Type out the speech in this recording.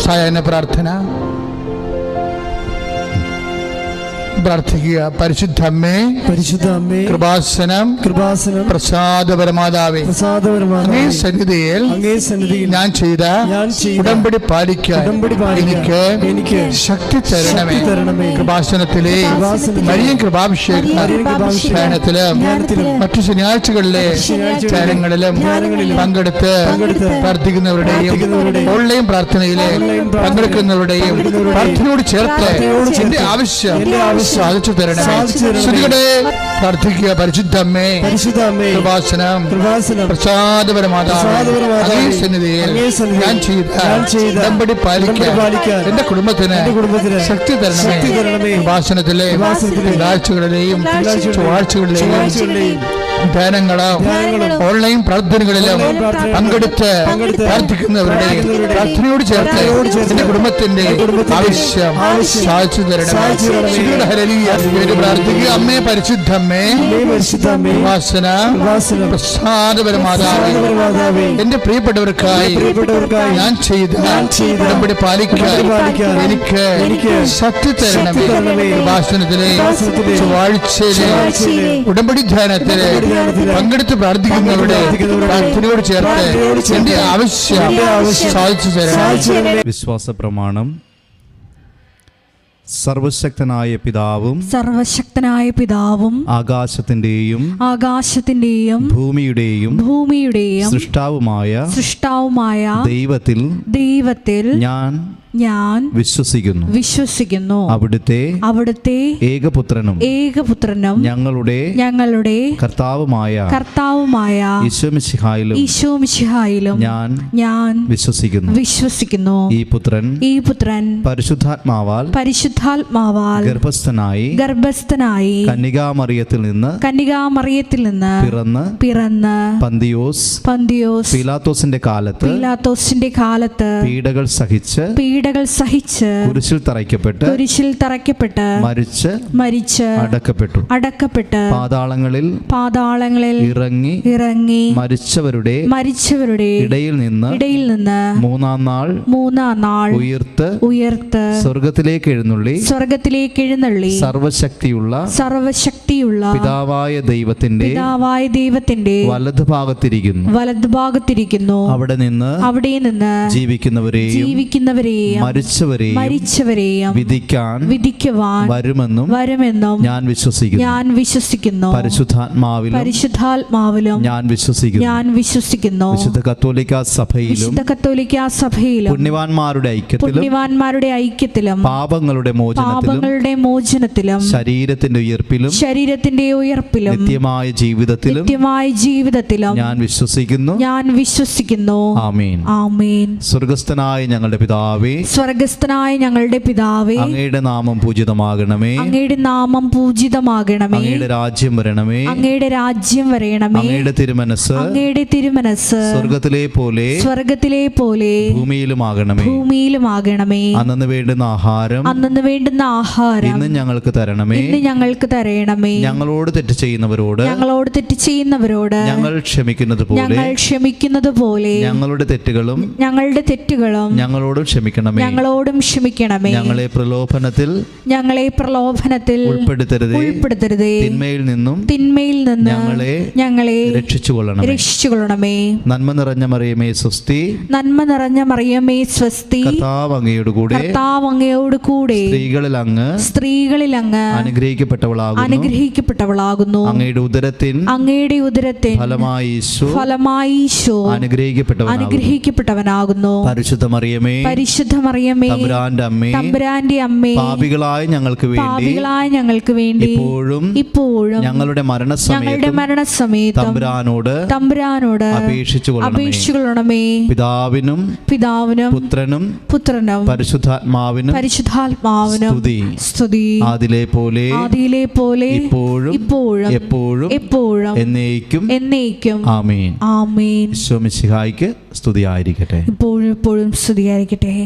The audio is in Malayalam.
സായാഹ്ന പ്രാർത്ഥന പ്രാർത്ഥിക്കുക. പരിശുദ്ധ അമ്മേ, കൃപാസനം പ്രസാദപരമാതാവേ, അങ്ങേ സന്നിധിയിൽ ഞാൻ ചെയ്ത ഉടമ്പടി പാലിക്കാൻ എനിക്ക് ശക്തി തരണമേ. കൃപാസനത്തിലെ മരിയൻ കൃപാഭിഷേകത്തിലും മറ്റു ശനിയാഴ്ചകളിലെ ധ്യാനങ്ങളിലും പങ്കെടുത്ത് പ്രാർത്ഥിക്കുന്നവരുടെയും ഓൺലൈൻ പ്രാർത്ഥനയിലെ പങ്കെടുക്കുന്നവരുടെയും പ്രാർത്ഥനയോട് ചേർത്ത് എന്റെ ആവശ്യം സാധിച്ചു തരണമേ. പ്രാർത്ഥിക്കുക. പരിശുദ്ധ അമ്മേ, കൃപാസനം പ്രസാദപരമാതാവേ, സന്നിധിയിൽ ഞാൻ ചെയ്ത ഉടമ്പടി പാലിക്കാൻ എന്റെ കുടുംബത്തിന് ശക്തി തരണമേ. കൃപാസനത്തിലെ ആഴ്ചകളിലെയും ചൊവ്വാഴ്ചകളിലെയും ധ്യാനങ്ങളും ഓൺലൈൻ പ്രാർത്ഥനകളിലും പങ്കെടുത്ത് പ്രാർത്ഥിക്കുന്നവരുടെയും പ്രാർത്ഥനയോട് ചേർത്ത് എന്റെ കുടുംബത്തിന്റെ ആവശ്യം സാധിച്ചു തരണമേ. പ്രാർത്ഥിക്കുക. അമ്മേ, പരിശുദ്ധ അമ്മേ, പ്രസാദപരമാതാവേ, എന്റെ പ്രിയപ്പെട്ടവർക്കായി ഞാൻ ചെയ്ത ഉടമ്പടി പാലിക്കാൻ എനിക്ക് ശക്തി തരണമേ. കൃപാസനത്തിലെ ചൊവ്വാഴ്ചയിലെ ഉടമ്പടി ധ്യാനത്തിലെ പങ്കെടുത്ത് പ്രാർത്ഥിക്കുന്നവരുടെ പ്രാർത്ഥനയോട് ചേർത്ത് എന്റെ ആവശ്യം സാധിച്ചു തരണം. വിശ്വാസ പ്രമാണം. സർവശക്തനായ പിതാവും ആകാശത്തിന്റെയും ഭൂമിയുടെയും സൃഷ്ടാവുമായ ദൈവത്തിൽ ഞാൻ വിശ്വസിക്കുന്നു. അവിടുത്തെ ഏകപുത്രനും ഞങ്ങളുടെ കർത്താവുമായ ഈശോമിശിഹായിലും ഞാൻ വിശ്വസിക്കുന്നു. ഈ പുത്രൻ പരിശുദ്ധാത്മാവാൽ ഗർഭസ്ഥനായി കന്യകാമറിയത്തിൽ നിന്ന് പിറന്ന് പന്തിയോസ് പീലാത്തോസിന്റെ കാലത്ത് പീഡകൾ സഹിച്ച് കുരിശിൽ തറയ്ക്കപ്പെട്ട് മരിച്ച് അടക്കപ്പെട്ടു പാതാളങ്ങളിൽ ഇറങ്ങി മരിച്ചവരുടെ ഇടയിൽ നിന്ന് മൂന്നാം നാൾ ഉയർത്ത് സ്വർഗത്തിലേക്ക് എഴുന്നള്ളി സർവശക്തിയുള്ള പിതാവായ ദൈവത്തിന്റെ വലതുഭാഗത്തിരിക്കുന്നു. അവിടെ നിന്ന് ജീവിക്കുന്നവരെയും മരിച്ചവരെയും വിധിക്കുവാൻ വരുമെന്നും ഞാൻ വിശ്വസിക്കുന്നു. പരിശുദ്ധാത്മാവിലും ഞാൻ വിശ്വസിക്കുന്നു. വിശുദ്ധ കത്തോലിക്കാ സഭയിലും പുണ്യവാന്മാരുടെ ഐക്യത്തിലും പാപങ്ങളുടെ മോചനത്തിലും ശരീരത്തിന്റെ ഉയർപ്പിലും നിത്യമായ ജീവിതത്തിലും ഞാൻ വിശ്വസിക്കുന്നു. ആമേൻ. സ്വർഗ്ഗസ്ഥനായ ഞങ്ങളുടെ പിതാവേ, അങ്ങയുടെ നാമം പൂജിതമാകണമേ. അങ്ങയുടെ രാജ്യം വരണമേ. അങ്ങയുടെ തിരുമനസ് സ്വർഗ്ഗത്തിലെ പോലെ ഭൂമിയിലുമാകണമേ. അന്നു വേണ്ടുന്ന ആഹാരം ഇന്ന് ഞങ്ങൾക്ക് തരണമേ. ഞങ്ങളോട് തെറ്റ് ചെയ്യുന്നവരോട് ഞങ്ങൾ ക്ഷമിക്കുന്നത് പോലെ ഞങ്ങളുടെ തെറ്റുകളും ഞങ്ങളോടും ക്ഷമിക്കണമേ. ഞങ്ങളെ പ്രലോഭനത്തിൽ ഉൾപ്പെടുത്തരുതേ. തിന്മയിൽ നിന്നും ഞങ്ങളെ രക്ഷിച്ചുകൊള്ളണമേ. നന്മ നിറഞ്ഞ മറിയമേ സ്വസ്തി. കർത്താവ് അങ്ങയോട് കൂടെ സ്ത്രീകളിൽ അങ്ങ് അനുഗ്രഹിക്കപ്പെട്ടവളാകുന്നു. അങ്ങയുടെ ഉദരത്തിൻ ഫലമായി ഈശോ അനുഗ്രഹിക്കപ്പെട്ടവനാകുന്നു. പരിശുദ്ധ മറിയമേ തമ്പുരാന്റെ അമ്മേ, പാപികളായ ഞങ്ങൾക്ക് വേണ്ടി ഇപ്പോഴും ഞങ്ങളുടെ മരണസമയത്തും തമ്പുരാനോട് അപേക്ഷിച്ചുകൊള്ളണമേ. പിതാവിനും പുത്രനും പരിശുദ്ധാത്മാവിനും സ്തുതി. ആദിയിലെ പോലെ ഇപ്പോഴും എപ്പോഴും എന്നേക്കും. ആമേൻ. ഈശോ മിശിഹായ്ക്ക് സ്തുതിയായിരിക്കട്ടെ. ഇപ്പോഴും സ്തുതിയായിരിക്കട്ടെ.